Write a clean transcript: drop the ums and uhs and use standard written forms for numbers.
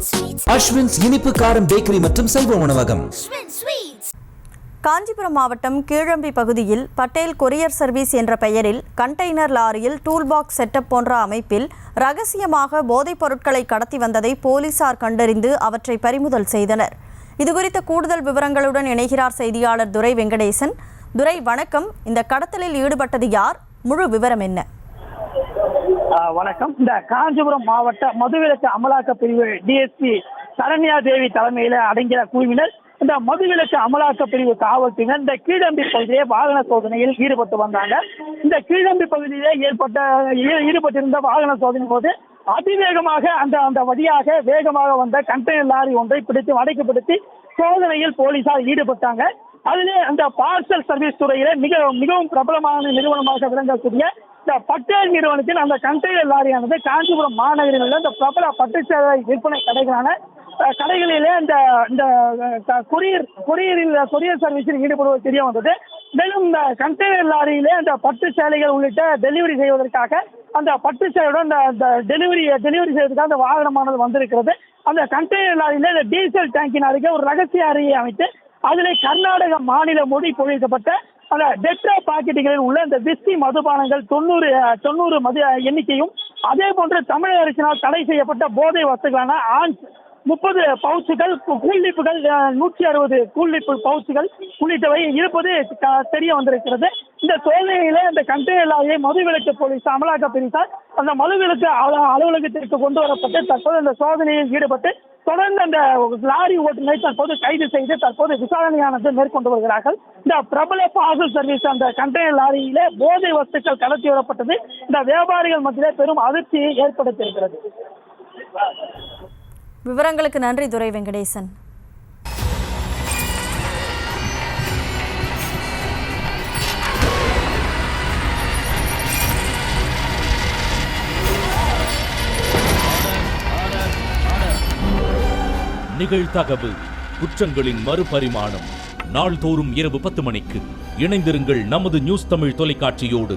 அஸ்வின்ஸ் இனிப்பு காரம் பேக்கரி மற்றும் செல்வ உணவகம். காஞ்சிபுரம் மாவட்டம் கீழம்பி பகுதியில் பட்டேல் கொரியர் சர்வீஸ் என்ற பெயரில் கண்டெய்னர் லாரியில் டூல்பாக்ஸ் செட்டப் போன்ற அமைப்பில் ரகசியமாக போதைப் பொருட்களை கடத்தி வந்ததை போலீசார் கண்டறிந்து அவற்றை பறிமுதல் செய்தனர். இதுகுறித்த கூடுதல் விவரங்களுடன் இணைகிறார் செய்தியாளர் துரை வெங்கடேசன். துரை, வணக்கம். இந்த கடத்தலில் ஈடுபட்டது யார்? முழு விவரம் என்ன? வணக்கம். இந்த காஞ்சிபுரம் மாவட்ட மதுவிலக்கு அமலாக்க பிரிவு டிஎஸ்பி சரண்யா தேவி தலைமையில அடங்கிய குழுவினர் இந்த மதுவிலக்கு அமலாக்க பிரிவு காவல்துறையினர் இந்த கீழம்பி பகுதியிலே வாகன சோதனையில் ஈடுபட்டு வந்தாங்க. இந்த கீழம்பி பகுதியிலே ஈடுபட்டிருந்த வாகன சோதனை போது அதிவேகமாக அந்த வழியாக வேகமாக வந்த கண்டெய்னர் லாரி ஒன்றை பிடித்து அடைக்கப்படுத்தி சோதனையில் போலீசார் ஈடுபட்டாங்க. அதிலே அந்த பார்சல் சர்வீஸ் துறையிலே மிகவும் பிரபலமான நிறுவனமாக விளங்கக்கூடிய இந்த பட்டேல் நிறுவனத்தில் அந்த கண்டெய்னர் லாரியானது காஞ்சிபுரம் மாநகரில் உள்ள இந்த பிரபல பட்டுச்சேலை விற்பனை கடைகளிலே இந்த கொரியர் சர்வீஸில் ஈடுபடுவது தெரிய வந்தது. மேலும் இந்த கண்டெய்னர் லாரியிலே அந்த பட்டு சேலைகள் உள்ளிட்ட டெலிவரி செய்வதற்காக அந்த பட்டு சேலையுடன் அந்த டெலிவரி செய்வதற்காக அந்த வாகனமானது வந்திருக்கிறது. அந்த கண்டெய்னர் லாரியில இந்த டீசல் டேங்கின் அருகே ஒரு ரகசிய அறையை அமைத்து அதிலே கர்நாடக மாநில மொழி பொழிக்கப்பட்ட அந்த டெட்ரா பாக்கெட்டுகளில் உள்ள இந்த விஸ்கி மதுபானங்கள் 90 மது எண்ணிக்கையும், அதே போன்று தமிழக அரசினால் தடை செய்யப்பட்ட போதை வஸ்துக்களான 30 பவுச்சுகள், கூல்லிப்புகள் 160 கூல்லிப்பு பவுச்சுகள் உள்ளிட்டவை இருப்பது தெரிய வந்திருக்கிறது. இந்த சோதனையில இந்த கண்டெய்னர் லாரியை மதுவிலக்கு போலீஸ் அமலாக்க பிரித்தார் அந்த மதுவிலக்கு அலுவலகத்திற்கு கொண்டு வரப்பட்டு தற்போது இந்த சோதனையில் ஈடுபட்டு தொடர்ந்து அந்த லாரி ஓட்டுநரை தற்போது கைது செய்து தற்போது விசாரணையானது மேற்கொண்டு வருகிறார்கள். இந்த பிரபல பார்சல் சர்வீஸ் அந்த கண்டெய்னர் லாரியிலே போதை வஸ்துக்கள் கடத்தி வரப்பட்டது இந்த வியாபாரிகள் மத்தியிலே பெரும் அதிர்ச்சியை ஏற்படுத்தியிருக்கிறது. விவரங்களுக்கு நன்றி துரை வெங்கடேசன். நிகழ்தகவு குற்றங்களின் மறுபரிமாணம். நாள்தோறும் இரவு 10 மணிக்கு இணைந்திருங்கள் நமது நியூஸ் தமிழ் தொலைக்காட்சியோடு.